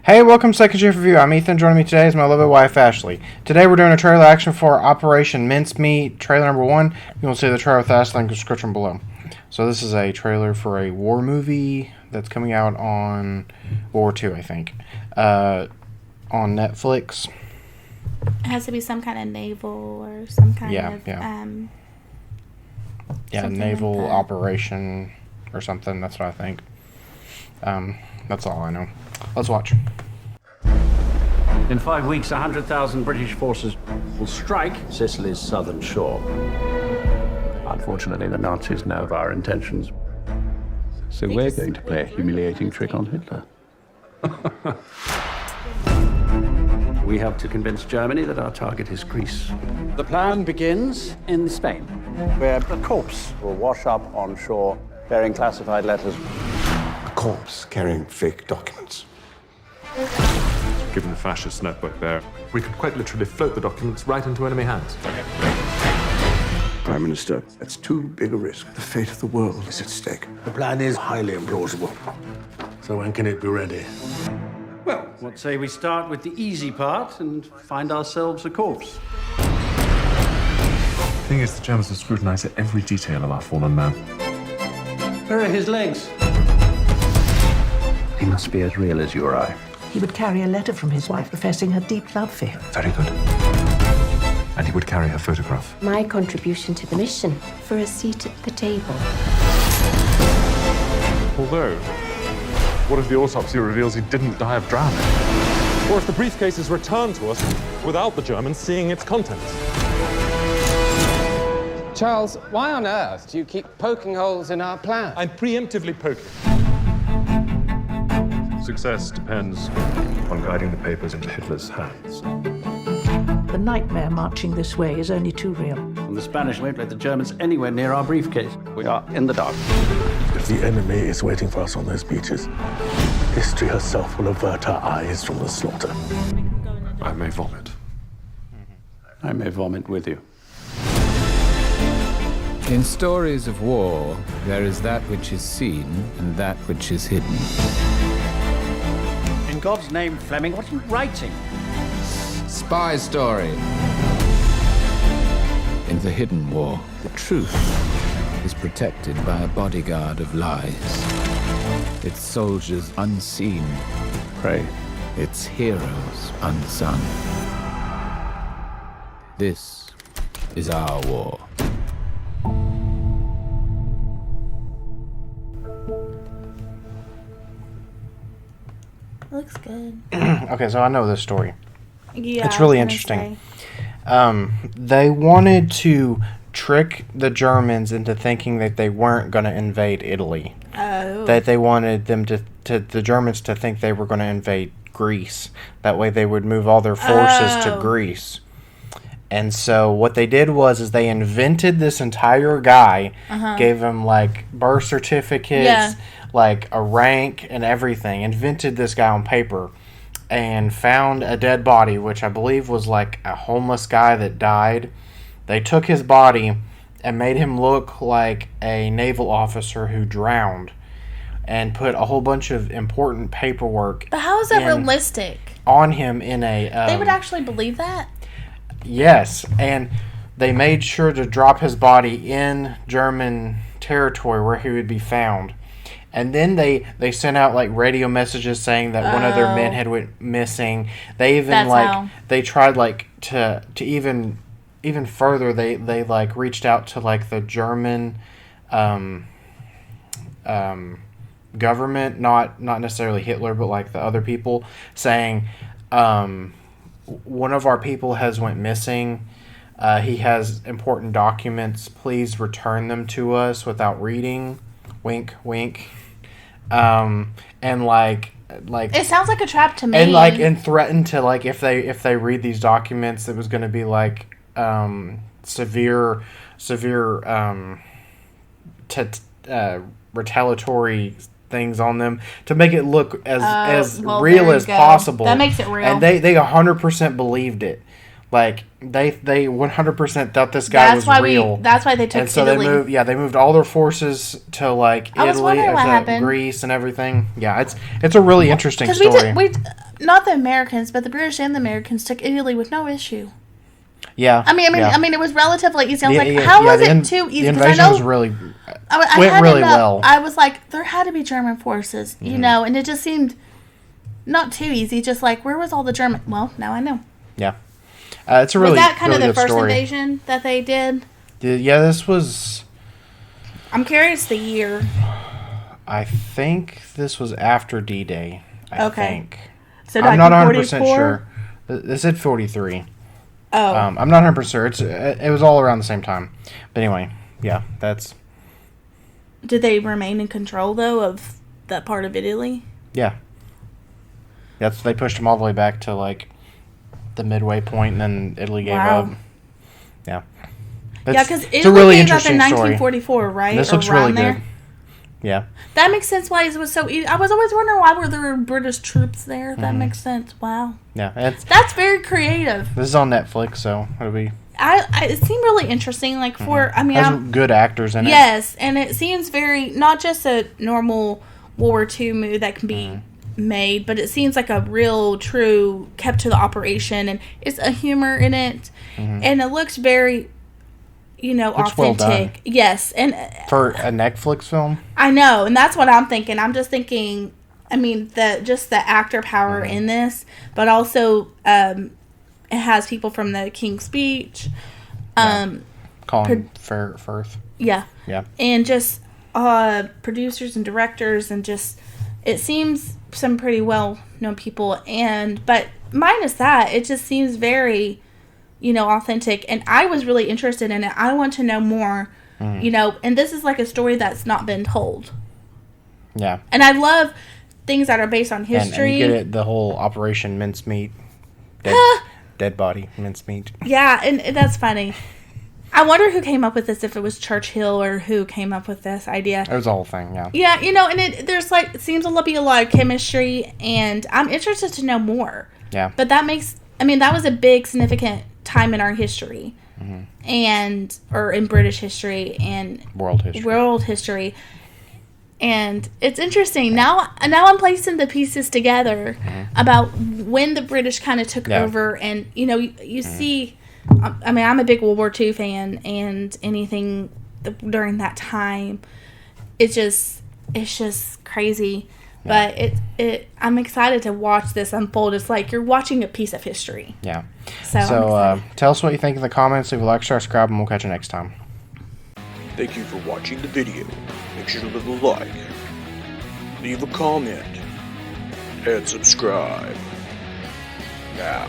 Hey, welcome to Second Shift Review. I'm Ethan. Joining me today is my lovely wife, Ashley. Today we're doing a trailer action for Operation Mincemeat, trailer number 1. You will see the trailer with us, link in the description below. So this is a trailer for a war movie that's coming out on World War II, I think, on Netflix. It has to be some kind of naval or some kind of naval operation or something. That's what I think. That's all I know. Let's watch. In 5 weeks, 100,000 British forces will strike Sicily's southern shore. Unfortunately, the Nazis know of our intentions. So we're going to play a humiliating trick on Hitler. We have to convince Germany that our target is Greece. The plan begins in Spain, where a corpse will wash up on shore bearing classified letters. A corpse carrying fake documents. Given the fascist network there, we could quite literally float the documents right into enemy hands. Prime Minister, that's too big a risk. The fate of the world is at stake. The plan is highly implausible. So when can it be ready? Well, what say we start with the easy part and find ourselves a corpse? The thing is, the Germans have scrutinized every detail of our fallen man. Where are his legs? He must be as real as you or I. He would carry a letter from his wife professing her deep love for him. Very good. And he would carry her photograph. My contribution to the mission for a seat at the table. Although, what if the autopsy reveals he didn't die of drowning? Or if the briefcase is returned to us without the Germans seeing its contents? Charles, why on earth do you keep poking holes in our plan? I'm preemptively poking. Success depends on guiding the papers into Hitler's hands. The nightmare marching this way is only too real. And the Spanish won't let the Germans anywhere near our briefcase. We are in the dark. If the enemy is waiting for us on those beaches, history herself will avert her eyes from the slaughter. I may vomit. I may vomit with you. In stories of war, there is that which is seen and that which is hidden. In God's name, Fleming, what are you writing? Spy story. In the hidden war, the truth is protected by a bodyguard of lies. Its soldiers unseen, Pray. its heroes unsung. This is our war. Looks good. Okay, so I know this story. Yeah, It's really interesting. They wanted to trick the Germans into thinking that they weren't going to invade Italy. Oh. That they wanted them the Germans to think they were going to invade Greece. That way they would move all their forces to Greece. And so what they did is they invented this entire guy, gave him like birth certificates, like a rank and everything, invented this guy on paper, and found a dead body, which I believe was like a homeless guy that died. They took his body and made him look like a naval officer who drowned, and put a whole bunch of important paperwork. But how is that realistic? On him in a... they would actually believe that? Yes, and they made sure to drop his body in German territory where he would be found. And then they sent out like radio messages saying that one of their men had went missing. They even they tried like to even further. They like reached out to like the German government, not necessarily Hitler, but like the other people, saying one of our people has went missing. He has important documents. Please return them to us without reading. Wink, wink. And like it sounds like a trap to me. And threatened to like if they read these documents, it was going to be like severe retaliatory things on them to make it look as real as possible. That makes it real. And they 100% believed it. Like they 100% thought this guy was real. That's why they took and so Italy. they moved all their forces to like Italy, to Greece, and everything. Yeah, it's a really interesting story. Not the Americans, but the British and the Americans took Italy with no issue. Yeah, I mean, it was relatively easy. I was like, how was it too easy? The invasion was really went really well. I was like, there had to be German forces, you know, and it just seemed not too easy. Just like, where was all the German? Well, now I know. Yeah, it's a really was that kind really of the first story. Invasion that they did? Yeah, this was. I'm curious the year. I think this was after D-Day. I think. So I'm not 100% sure. They said 43. Oh. I'm not 100% sure. It was all around the same time. But anyway, yeah, that's. Did they remain in control though of that part of Italy? Yeah. They pushed them all the way back to like the midway point, and then Italy gave up. Yeah. Because Italy it's a really gave up in interesting 1944, story. right? And this looks really good. Yeah. That makes sense why it was so easy. I was always wondering why were there British troops there. That makes sense. Wow. Yeah. That's very creative. This is on Netflix, so it'll be. It seemed really interesting. Like has good actors in it. Yes, and it seems very not just a normal World War II movie that can be made, but it seems like a real, true, kept to the operation, and it's a humor in it, and it looks very. Authentic. Well done. Yes, and for a Netflix film, I know, and that's what I'm thinking. I'm just thinking. I mean, the actor power in this, but also it has people from the King's Speech, Colin Firth. Yeah, yeah, and just producers and directors, and just it seems some pretty well known people, but minus that, it just seems very. Authentic, and I was really interested in it. I want to know more, and this is like a story that's not been told. Yeah. And I love things that are based on history. And you get it, the whole Operation Mincemeat, dead body Mincemeat. Yeah, and that's funny. I wonder who came up with this, if it was Churchill or who came up with this idea. It was the whole thing, yeah. Yeah, and there's it seems to be a lot of chemistry, and I'm interested to know more. Yeah. But that was a big, significant time in our history, or in British history and world history, and it's interesting. Now I'm placing the pieces together about when the British kind of took over, and you see. I mean, I'm a big World War II fan, and anything during that time, it's just crazy. But I'm excited to watch this unfold. It's like you're watching a piece of history. Yeah. So tell us what you think in the comments. Leave a like, share, subscribe, and we'll catch you next time. Thank you for watching the video. Make sure to leave a like, leave a comment, and subscribe. Now.